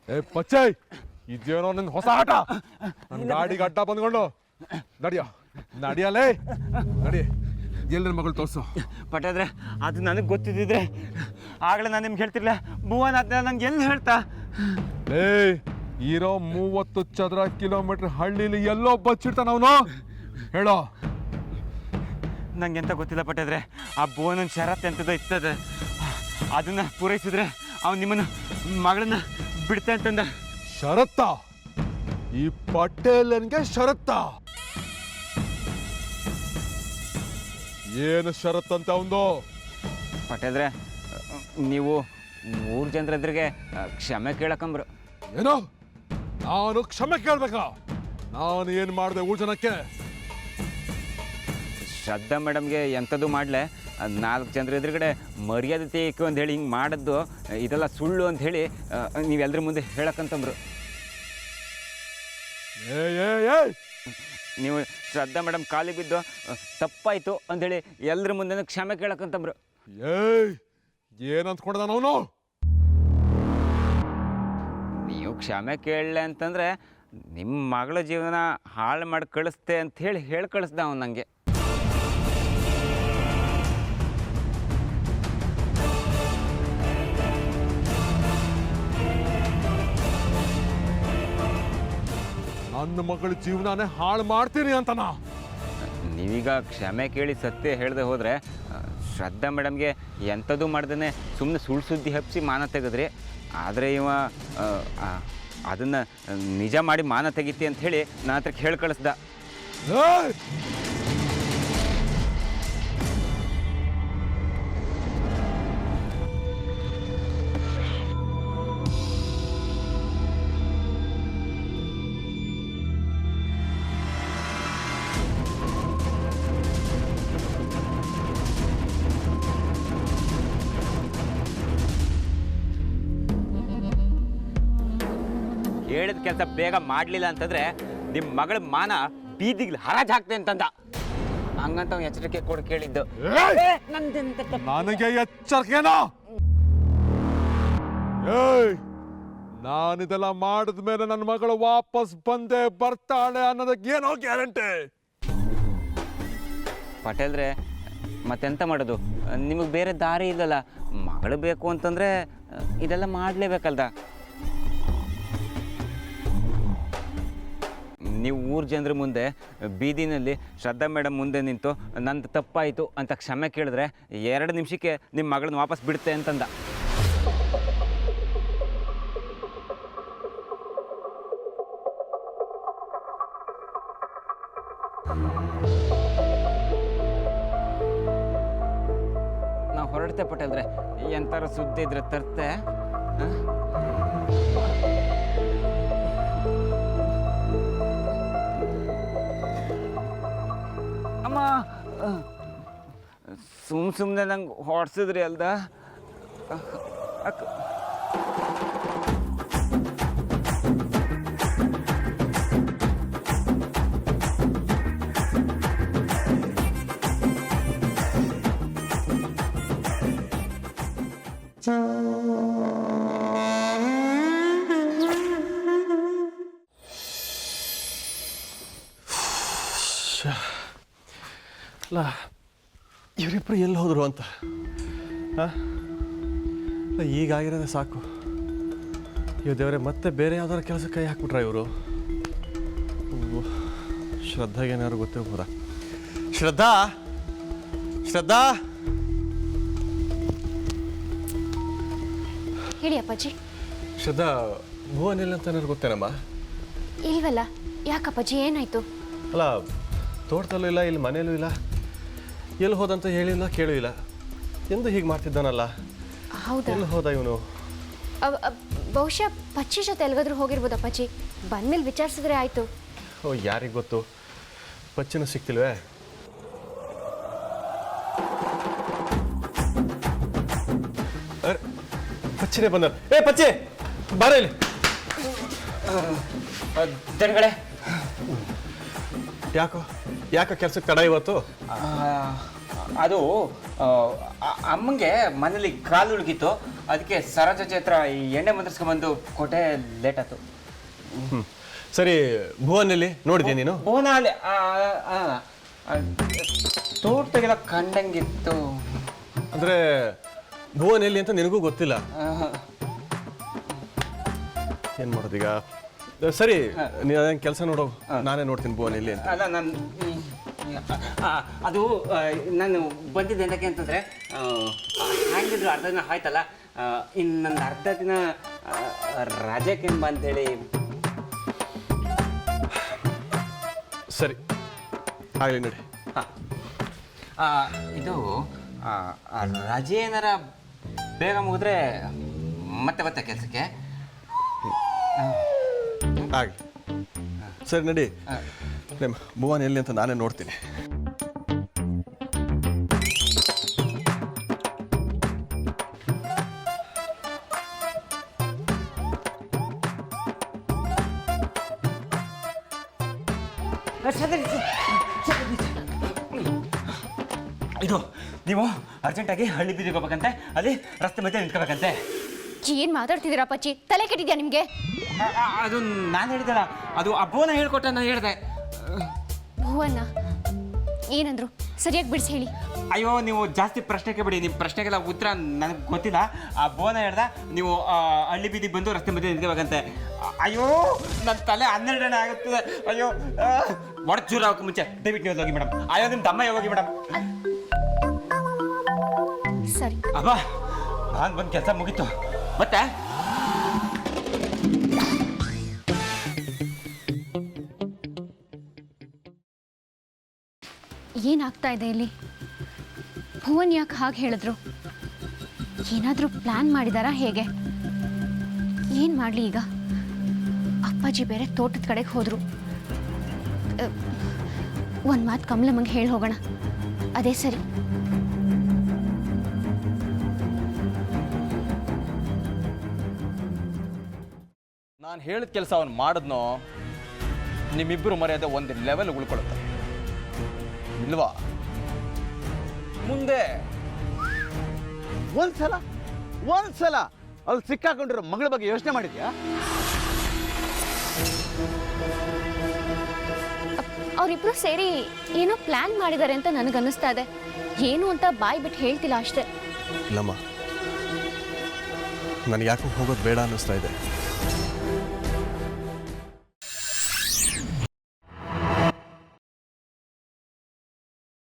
ಏ ಪಚ್ಚಯ್, ಇದೇನೋ ನಿನ್ ಹೊಸ ಆಟ. ನನ್ನ ಗಾಡಿಗೆ ಅಡ್ಡ ಬಂದ್ಕೊಂಡು ನಡಿಯಲೇ ನಡಿ. ಎಲ್ಲಿ ಮಗಳು ತೋರ್ಸು. ಪಟಾದ್ರೆ ಅದು ನನಗೆ ಗೊತ್ತಿದ್ದಿದ್ರೆ ಆಗಲೇ ನಾನು ನಿಮ್ಗೆ ಹೇಳ್ತಿರ್ಲಿಲ್ಲ. ಭುವನ್ ಅದ ನಂಗೆ ಎಲ್ಲಿ ಹೇಳ್ತಾ. ಏ ಇರೋ 30 ಚದರ ಕಿಲೋಮೀಟರ್ ಹಳ್ಳಿಲಿ ಎಲ್ಲೋ ಬಚ್ಚಿಡ್ತಾನ ಅವನು. ಹೇಳೋ. ನಂಗೆ ಎಂತ ಗೊತ್ತಿಲ್ಲ ಪಟಾದ್ರೆ. ಆ ಭುವನನ್ ಷರತ್ತು ಎಂಥದ್ದು ಇರ್ತದೆ, ಅದನ್ನ ಪೂರೈಸಿದ್ರೆ ಅವ್ನು ನಿಮ್ಮನ್ನು ಮಗಳನ್ನ ಬಿಡ್ತೆ ಅಂತಂದ. ಷರತ್ತ? ಈ ಪಟೇಲನ್ಗೆ ಷರತ್ತ? ಏನು ಷರತ್ತಂತ ಅವಂದು? ಪಟಾದ್ರೆ ನೀವು ಮೂರು ಜನರ ಎದುರಿಗೆ ಕ್ಷಮೆ ಕೇಳಕಂಬ್ರು. ಏನೋ ನಾನು ಕ್ಷಮೆ ಕೇಳ್ಬೇಕಾ? ನಾನು ಏನು ಮಾಡಿದೆ ಊರು ಜನಕ್ಕೆ? ಶ್ರದ್ಧಾ ಮೇಡಮ್ಗೆ ಎಂಥದ್ದು ಮಾಡಲೆ 4 ಜನರ ಎದುರುಗಡೆ ಮರ್ಯಾದೆ ತೇಕು ಅಂತ ಹೇಳಿ ಹಿಂಗೆ ಮಾಡಿದ್ದು ಇದೆಲ್ಲ ಸುಳ್ಳು ಅಂತ ಹೇಳಿ ನೀವೆಲ್ಲರ ಮುಂದೆ ಹೇಳಕ್ಕಂತಂಬ್ರು. ನೀವು ಶ್ರದ್ಧಾ ಮೇಡಮ್ ಕಾಲಿಗೆ ಬಿದ್ದು ತಪ್ಪಾಯಿತು ಅಂಥೇಳಿ ಎಲ್ಲರ ಮುಂದೆ ಕ್ಷಮೆ ಕೇಳಕ್ಕಂತಂಬ್ರು. ಏನಂತ್ಕೊಂಡ ಅವನು? ನೀವು ಕ್ಷಮೆ ಕೇಳಲೆ ಅಂತಂದರೆ ನಿಮ್ಮ ಮಗಳ ಜೀವನ ಹಾಳು ಮಾಡಿ ಕಳಿಸ್ತೆ ಅಂಥೇಳಿ ಹೇಳಿ ಕಳಿಸ್ದ ಅವನು ನನಗೆ. ನನ್ನ ಮಗಳ ಜೀವನನೇ ಹಾಳು ಮಾಡ್ತೀನಿ ಅಂತನ? ನೀವೀಗ ಕ್ಷಮೆ ಕೇಳಿ ಸತ್ಯ ಹೇಳದೆ ಹೋದರೆ ಶ್ರದ್ಧಾ ಮೇಡಮ್ಗೆ ಎಂಥದ್ದು ಮಾಡ್ದೇ ಸುಮ್ಮನೆ ಸುಳ್ಳು ಸುದ್ದಿ ಹಬ್ಬಿಸಿ ಮಾನ ತೆಗೆದ್ರಿ. ಆದರೆ ಇವ ಅದನ್ನು ನಿಜ ಮಾಡಿ ಮಾನ ತೆಗಿತಿ ಅಂಥೇಳಿ ನನ್ನ ಹತ್ರಕ್ಕೆ ಹೇಳಿ ಕಳಿಸ್ದ. ಹೇಳಿದ ಕೆಲಸ ಬೇಗ ಮಾಡಲಿಲ್ಲ ಅಂತಂದರೆ ನಿಮ್ಮ ಮಗಳ ಮಾನ ಬೀದಿಗೆ ಹರಾಜು ಹಾಕ್ತೆ ಅಂತಂದ. ಹಂಗಂತ ಅವ್ನು ಎಚ್ಚರಿಕೆ ಕೊಡು ಕೇಳಿದ್ದು. ನನಗೆ ಎಚ್ಚರಿಕೆನಾ? ನಾನಿದೆಲ್ಲ ಮಾಡಿದ್ಮೇಲೆ ನನ್ನ ಮಗಳು ವಾಪಸ್ ಬಂದೇ ಬರ್ತಾಳೆ ಅನ್ನೋದಕ್ಕೆ ಏನೋ ಗ್ಯಾರಂಟಿ? ಪಟೇಲ್ರೆ ಮತ್ತೆಂತ ಮಾಡೋದು? ನಿಮಗೆ ಬೇರೆ ದಾರಿ ಇಲ್ಲಲ್ಲ. ಮಗಳು ಬೇಕು ಅಂತಂದರೆ ಇದೆಲ್ಲ ಮಾಡಲೇಬೇಕಲ್ದ. ನೀವು 3 ಜನರ ಮುಂದೆ ಬೀದಿನಲ್ಲಿ ಶ್ರದ್ಧಾ ಮೇಡಮ್ ಮುಂದೆ ನಿಂತು ನಂದು ತಪ್ಪಾಯಿತು ಅಂತ ಕ್ಷಮೆ ಕೇಳಿದ್ರೆ 2 ನಿಮಿಷಕ್ಕೆ ನಿಮ್ಮ ಮಗಳನ್ನ ವಾಪಸ್ ಬಿಡುತ್ತೆ ಅಂತಂದ. ನಾವು ಹೊರಡ್ತೆ ಪಟೇಲ್ರೆ. ಎಂಥರ ಸುದ್ದಿ ಇದ್ರೆ ತರ್ತೆ. ಅಮ್ಮ ಸುಮ್ಮನೆ ನಂಗೆ ಹೊಡ್ಸಿದ್ರಿ ಅಲ್ದ? ಅಲ್ಲ ಇವರಿಬ್ಬರು ಎಲ್ಲಿ ಹೋದರು ಅಂತ. ಈಗಾಗಿರೋದೇ ಸಾಕು. ದೇವರೇ ಮತ್ತೆ ಬೇರೆ ಯಾವ್ದಾರು ಕೆಲಸ ಕೈ ಹಾಕ್ಬಿಟ್ರ ಇವರು? ಶ್ರದ್ಧಾಗೆ ಏನಾದ್ರು ಗೊತ್ತಿರ್ಬೋದಾ? ಶ್ರದ್ಧಾ, ಶ್ರದ್ಧಾ, ಹೇಳಿ ಅಪ್ಪಾಜಿ. ಶ್ರದ್ಧಾ, ಭುವನ್ ಇಲ್ಲ ಅಂತ ಏನಾದ್ರು ಗೊತ್ತೇನಮ್ಮ? ಇಲ್ವಲ್ಲ. ಯಾಕಪ್ಪಾಜಿ, ಏನಾಯ್ತು? ಅಲ್ಲ, ತೋಟದಲ್ಲೂ ಇಲ್ಲ, ಇಲ್ಲಿ ಮನೇಲೂ ಇಲ್ಲ, ಎಲ್ಲಿ ಹೋದಂತ ಹೇಳಿಲ್ಲ ಕೇಳಿಲ್ಲ. ಎಂದು ಹೀಗೆ ಮಾಡ್ತಿದ್ದಾನಲ್ಲ? ಹೌದಾ? ಎಲ್ಲಿ ಹೋದ ಇವನು? ಬಹುಶಃ ಪಚ್ಚಿ ಜೊತೆ ಎಲ್ಗಾದ್ರೂ ಹೋಗಿರ್ಬೋದು ಅಪ್ಪಾಜಿ. ಬಂದ್ಮೇಲೆ ವಿಚಾರಿಸಿದ್ರೆ ಆಯ್ತು. ಓ, ಯಾರಿಗೆ ಗೊತ್ತು? ಪಚ್ಚಿನೂ ಸಿಕ್ತಿಲ್ವೇ? ಪಚ್ಚಿನೇ ಬಂದ. ಏ ಪಚ್ಚಿ, ಬಾರ ಇಲ್ಲಿ. ಜನಗಳೇ, ಯಾಕೋ ಯಾಕೆ ಕೆಲ್ಸಕ್ಕೆ ತಡ ಇವತ್ತು? ಅದು ಅಮ್ಮಂಗೆ ಮನೇಲಿ ಕಾಲು ಉಳುಗಿತ್ತು, ಅದಕ್ಕೆ ಸರೋಜ ಚೈತ್ರ ಈ ಎಣ್ಣೆ ಮಂತ್ರಿಸ್ಕೊಂಬಂದು ಕೊಟ್ಟೆ ಲೇಟ್ ಆಯ್ತು. ಸರಿ, ಭುವನಲ್ಲಿ ನೋಡಿದ್ಯಾ ನೀನು? ಬೋನಾಲೆ ತೋಟದಾಗೆಲ್ಲ ಕಂಡಂಗಿತ್ತು. ಅಂದರೆ ಭುವನ್ ಎಲ್ಲಿ ಅಂತ ನಿನಗೂ ಗೊತ್ತಿಲ್ಲ. ಏನು ಮಾಡೋದೀಗ? ಸರಿ, ನೀನು ಅದೇನು ಕೆಲಸ ನೋಡೋ, ನಾನೇ ನೋಡ್ತೀನಿ ಭುವನ್ ಎಲ್ಲಿ ಅಂತ. ಅಲ್ಲ, ಅದು ನಾನು ಬಂದಿದ್ದೆ ಏನಕ್ಕೆ ಅಂತಂದರೆ, ಹ್ಯಾಂಗಿದ್ರು ಅರ್ಧ ದಿನ ಆಯ್ತಲ್ಲ, ಇನ್ನು ನನ್ನ ಅರ್ಧ ದಿನ ರಜೆಕೆಂಬ ಅಂತೇಳಿ. ಸರಿ, ಆಗಲಿ ನೋಡಿ. ಇದು ರಜೆ ಏನಾರ ಬೇಗ ಮುಗಿದ್ರೆ ಮತ್ತೆ ಕೆಲಸಕ್ಕೆ ಆಗಲಿ. ಸರಿ ನಡಿ, ನಿಮ್ಮ ಭುವನ್ ಎಲ್ಲಿ ಅಂತ ನಾನೇ ನೋಡ್ತೀನಿ. ಇದು ನೀವು ಅರ್ಜೆಂಟಾಗಿ ಹಳ್ಳಿ ಬೀದಿಗೆ ಹೋಗ್ಬೇಕಂತೆ, ಅಲ್ಲಿ ರಸ್ತೆ ಮಧ್ಯೆ ನಿಂತ್ಕೋಬೇಕಂತೆ. ಏನು ಮಾತಾಡ್ತಿದ್ದೀರಾ ಅಪ್ಪಾಜಿ? ತಲೆ ಕೆಟ್ಟಿದ್ಯಾ ನಿಮಗೆ? ಅದು ನಾನು ಹೇಳಿದಲ್ಲ, ಅದು ಅಬ್ಬೋನ ಹೇಳ್ಕೊಟ್ಟ, ನಾನು ಹೇಳಿದೆ. ಭುವನ್ನ ಏನಂದ್ರು? ಸರಿಯಾಗಿ ಬಿಡಿಸಿ ಹೇಳಿ. ಅಯ್ಯೋ, ನೀವು ಜಾಸ್ತಿ ಪ್ರಶ್ನೆ ಕೇಳಿ, ನಿಮ್ಮ ಪ್ರಶ್ನೆಗೆಲ್ಲ ಉತ್ತರ ನನಗೆ ಗೊತ್ತಿಲ್ಲ. ಆ ಬೋನ ಹೇಳ್ದ ನೀವು ಹಳ್ಳಿ ಬೀದಿಗೆ ಬಂದು ರಸ್ತೆ ಮಧ್ಯೆ ನಿಂತ್ಕೋಬೇಕಂತೆ. ಅಯ್ಯೋ, ನನ್ನ ತಲೆ 12 ಆಗುತ್ತದೆ. ಅಯ್ಯೋ, ಒಡಚೂರು ಆಗೋಕೆ ಮುಂಚೆ ದಯವಿಟ್ಟು ನೀವು ಹೋಗಿ ಮೇಡಮ್. ಅಯ್ಯೋ, ನಿಮ್ಮ ತಮ್ಮ ಹೋಗಿ ಮೇಡಮ್. ಸರಿ ಅಬ್ಬಾ, ನಾನು ಬಂದು ಕೆಲಸ ಮುಗೀತು. ಮತ್ತೆ ಏನಾಗ್ತಾ ಇದೆ ಇಲ್ಲಿ? ಭುವನ್ ಯಾಕೆ ಹಾಗೆ ಹೇಳಿದ್ರು? ಏನಾದರೂ ಪ್ಲ್ಯಾನ್ ಮಾಡಿದಾರಾ ಹೇಗೆ? ಏನು ಮಾಡಲಿ ಈಗ? ಅಪ್ಪಾಜಿ ಬೇರೆ ತೋಟದ ಕಡೆಗೆ ಹೋದರು. ಒಂದು ಮಾತು ಕಮಲಮ್ಮಂಗೆ ಹೇಳಿ ಹೋಗೋಣ, ಅದೇ ಸರಿ. ನಾನು ಹೇಳಿದ ಕೆಲಸ ಅವನು ಮಾಡಿದ್ನೋ ನಿಮ್ಮಿಬ್ಬರು ಮರ್ಯಾದೆ ಒಂದು ಲೆವೆಲ್ ಉಳ್ಕೊಳುತ್ತೆ, ಇಲ್ವಾ? ಮುಂದೆ ಒಂದ್ಸಲ ಅಲ್ಲಿ ಸಿಕ್ಕಾಕೊಂಡಿರೋ ಮಗಳ ಬಗ್ಗೆ ಯೋಚನೆ ಮಾಡಿದ್ಯಾ? ಅವರಿಬ್ರು ಸೇರಿ ಏನೋ ಪ್ಲ್ಯಾನ್ ಮಾಡಿದ್ದಾರೆ ಅಂತ ನನಗನ್ನಿಸ್ತಾ ಇದೆ. ಏನು ಅಂತ ಬಾಯಿ ಬಿಟ್ಟು ಹೇಳ್ತಿಲ್ಲ ಅಷ್ಟೇ. ಇಲ್ಲಮ್ಮ, ನನಗೆ ಯಾಕೋ ಹೋಗೋದು ಬೇಡ ಅನ್ನಿಸ್ತಾ ಇದೆ.